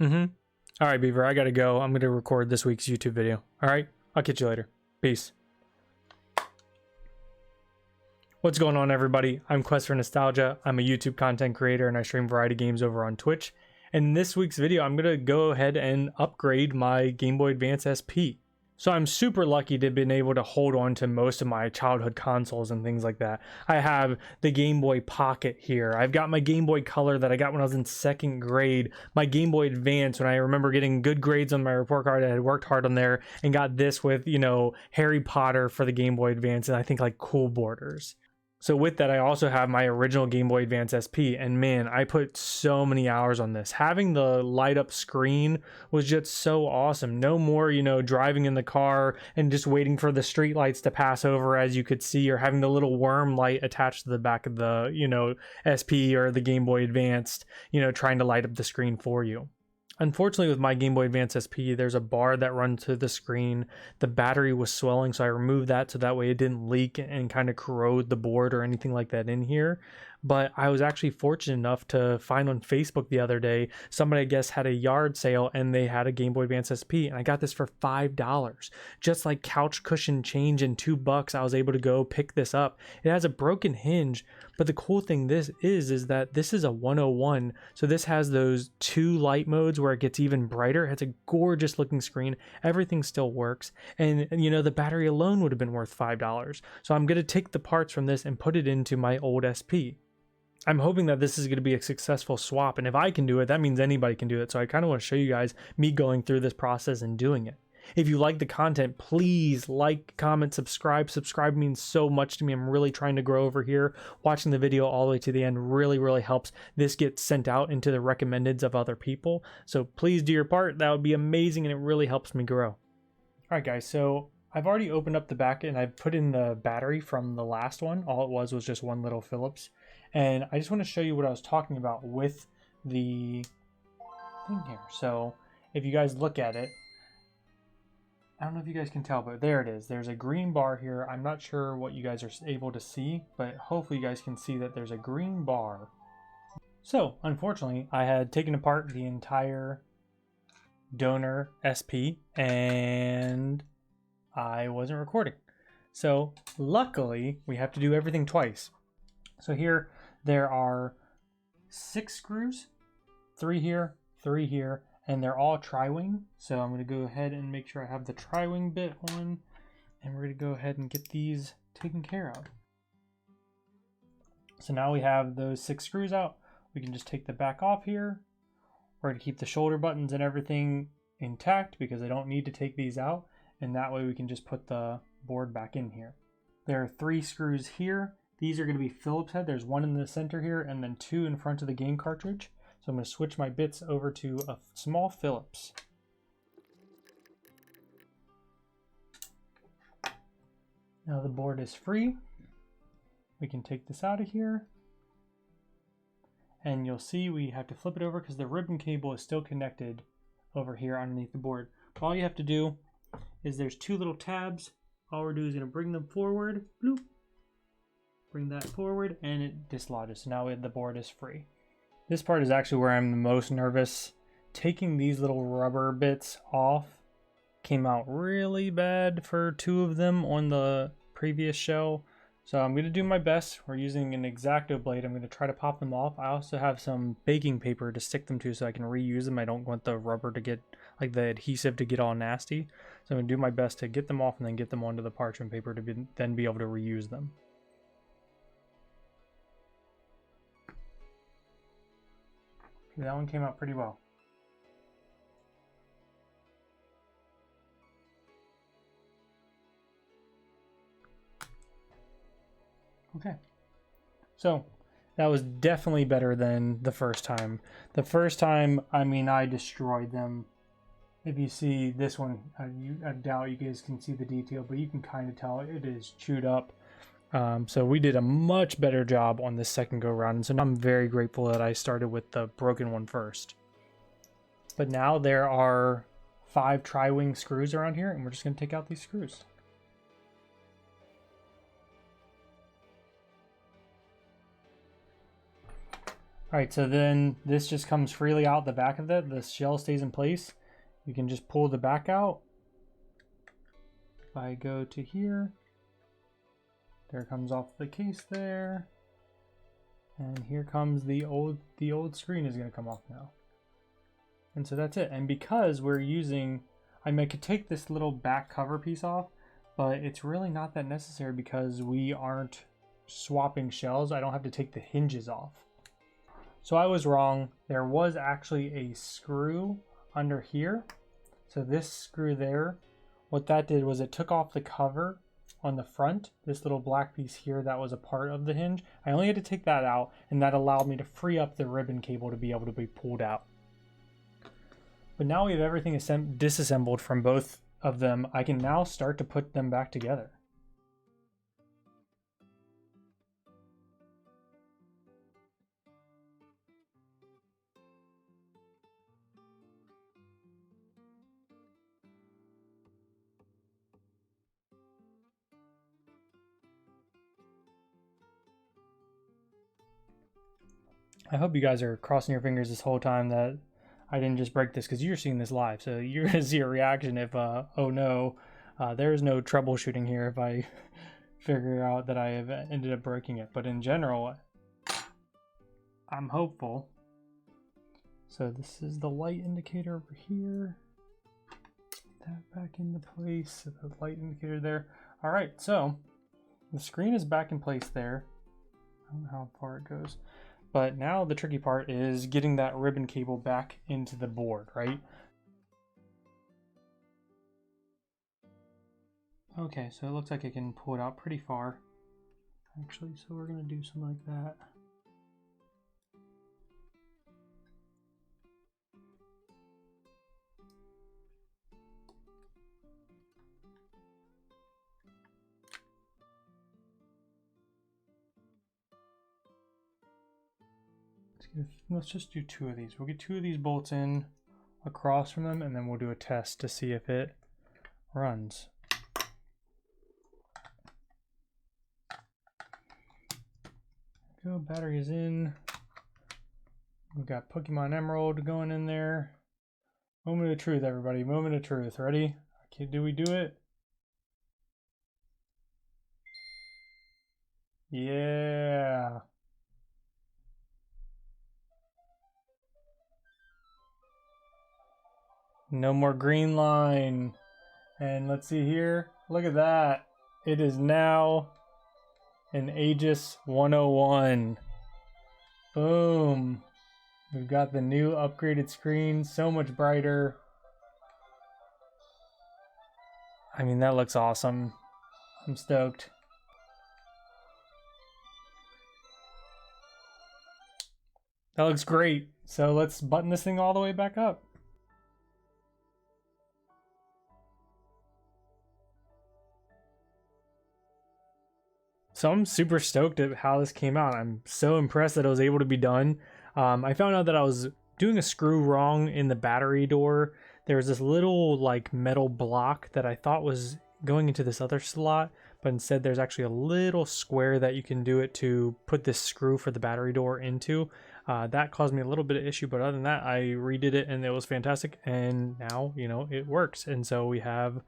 All right, Beaver, I gotta go. I'm gonna record this week's YouTube video. All right, I'll catch you later. Peace. What's going on, everybody? I'm Quest for Nostalgia. I'm a YouTube content creator and I stream variety games over on Twitch. And in this week's video, I'm gonna go ahead and upgrade my Game Boy Advance SP. So I'm super lucky to have been able to hold on to most of my childhood consoles and things like that. I have the Game Boy Pocket here. I've got my Game Boy Color that I got when I was in 2nd grade. My Game Boy Advance, when I remember getting good grades on my report card, I had worked hard on there and got this with, you know, Harry Potter for the Game Boy Advance and I think like cool borders. So with that, I also have my original Game Boy Advance SP, and man, I put so many hours on this. Having the light up screen was just so awesome. No more, you know, driving in the car and just waiting for the street lights to pass over, as you could see, or having the little worm light attached to the back of the, you know, SP or the Game Boy Advance, you know, trying to light up the screen for you. Unfortunately, with my Game Boy Advance SP, there's a bar that runs to the screen. The battery was swelling, so I removed that so that way it didn't leak and kind of corrode the board or anything like that in here. But I was actually fortunate enough to find on Facebook the other day, somebody I guess had a yard sale and they had a Game Boy Advance SP, and I got this for $5. Just like couch cushion change and $2, I was able to go pick this up. It has a broken hinge, but the cool thing this is that this is a 101, so this has those 2 light modes where it gets even brighter. It has a gorgeous looking screen. Everything still works, and you know, the battery alone would have been worth $5. So I'm going to take the parts from this and put it into my old SP. I'm hoping that this is going to be a successful swap, and if I can do it, that means anybody can do it. So I kind of want to show you guys me going through this process and doing it. If you like the content, please like, comment, subscribe. Subscribe means so much to me. I'm really trying to grow over here. Watching the video all the way to the end really helps this get sent out into the recommendeds of other people. So please do your part. That would be amazing, and it really helps me grow. All right, guys, so I've already opened up the back and I've put in the battery from the last one. All it was just one little Phillips. And I just want to show you what I was talking about with the thing here. So if you guys look at it, I don't know if you guys can tell, but there it is. There's a green bar here. I'm not sure what you guys are able to see, but hopefully you guys can see that there's a green bar. So unfortunately, I had taken apart the entire donor SP and I wasn't recording. So luckily, we have to do everything twice. So here there are 6 screws, 3 here, 3 here, and they're all tri-wing. So I'm going to go ahead and make sure I have the tri-wing bit on, and we're going to go ahead and get these taken care of. So now we have those 6 screws out. We can just take the back off here. We're going to keep the shoulder buttons and everything intact because I don't need to take these out, and that way we can just put the board back in here. There are 3 screws here. These are going to be Phillips head. There's 1 in the center here and then 2 in front of the game cartridge. So I'm going to switch my bits over to a small Phillips. Now the board is free. We can take this out of here. And you'll see we have to flip it over because the ribbon cable is still connected over here underneath the board. But all you have to do is there's 2 little tabs. All we're doing is going to bring them forward. Bloop. Bring that forward and it dislodges. So now the board is free. This part is actually where I'm the most nervous. Taking these little rubber bits off came out really bad for 2 of them on the previous shell. So I'm going to do my best. We're using an X-Acto blade. I'm going to try to pop them off. I also have some baking paper to stick them to so I can reuse them. I don't want the rubber to get, like the adhesive to get all nasty. So I'm going to do my best to get them off and then get them onto the parchment paper to then be able to reuse them. That one came out pretty well. Okay. So that was definitely better than the first time. The first time, I mean, I destroyed them. If you see this one, I doubt you guys can see the detail, but you can kind of tell it is chewed up. So we did a much better job on this second go round, and so now I'm very grateful that I started with the broken one first. But now there are 5 tri-wing screws around here, and we're just going to take out these screws. Alright, so then this just comes freely out the back of it. The shell stays in place. You can just pull the back out. If I go to here, there comes off the case there. And here comes the old screen is going to come off now. And so that's it. And because we're using, I mean, I could take this little back cover piece off, but it's really not that necessary because we aren't swapping shells. I don't have to take the hinges off. So I was wrong. There was actually a screw under here. So this screw there, what that did was it took off the cover on the front, this little black piece here that was a part of the hinge. I only had to take that out, and that allowed me to free up the ribbon cable to be able to be pulled out. But now we have everything disassembled from both of them. I can now start to put them back together. I hope you guys are crossing your fingers this whole time that I didn't just break this, because you're seeing this live, so you're going to see a reaction if, oh no, there is no troubleshooting here if I figure out that I have ended up breaking it. But in general, I'm hopeful. So this is the light indicator over here. Put that back into place, the light indicator there. All right, so the screen is back in place there. I don't know how far it goes. But now the tricky part is getting that ribbon cable back into the board, right? Okay, so it looks like I can pull it out pretty far, actually, so we're gonna do something like that. Let's just do two of these. We'll get two of these bolts in across from them, and then we'll do a test to see if it runs. Go, battery is in. We've got Pokemon Emerald going in there. Moment of truth, everybody. Moment of truth. Ready? Okay, do we do it? Yeah. No more green line. And let's see here. Look at that. It is now an Aegis 101. Boom. We've got the new upgraded screen. So much brighter. I mean, that looks awesome. I'm stoked. That looks great. So let's button this thing all the way back up. So I'm super stoked at how this came out. I'm so impressed that it was able to be done. I found out that I was doing a screw wrong in the battery door. There was this little like metal block that I thought was going into this other slot, but instead there's actually a little square that you can do it to put this screw for the battery door into. That caused me a little bit of issue, but other than that, I redid it and it was fantastic. And now, you know, it works. And so we have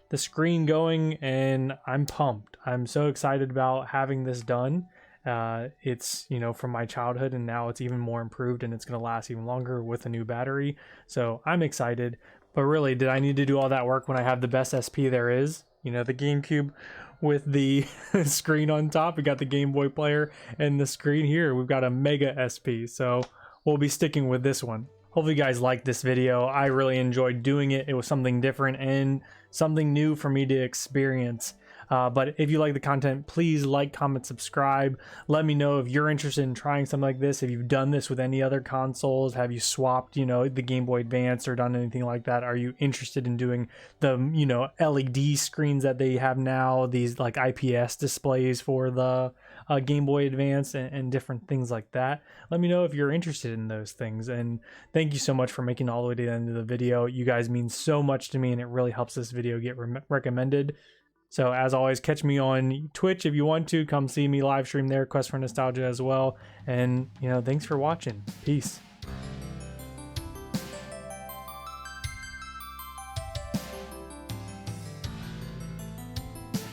the screen going and I'm pumped. I'm so excited about having this done. It's, you know, from my childhood, and now it's even more improved and it's going to last even longer with a new battery. So I'm excited. But really, did I need to do all that work when I have the best SP there is? You know, the GameCube with the screen on top. We got the Game Boy player, and the screen here, we've got a Mega SP. So we'll be sticking with this one. Hopefully you guys liked this video. I really enjoyed doing it. It was something different and something new for me to experience. But if you like the content, please like, comment, subscribe. Let me know if you're interested in trying something like this. If you've done this with any other consoles, have you swapped, you know, the Game Boy Advance or done anything like that? Are you interested in doing the, you know, LED screens that they have now, these like IPS displays for the Game Boy Advance and different things like that? Let me know if you're interested in those things. And thank you so much for making it all the way to the end of the video. You guys mean so much to me, and it really helps this video get recommended. So as always, catch me on Twitch if you want to. Come see me live stream there, Quest for Nostalgia as well. And, you know, thanks for watching. Peace.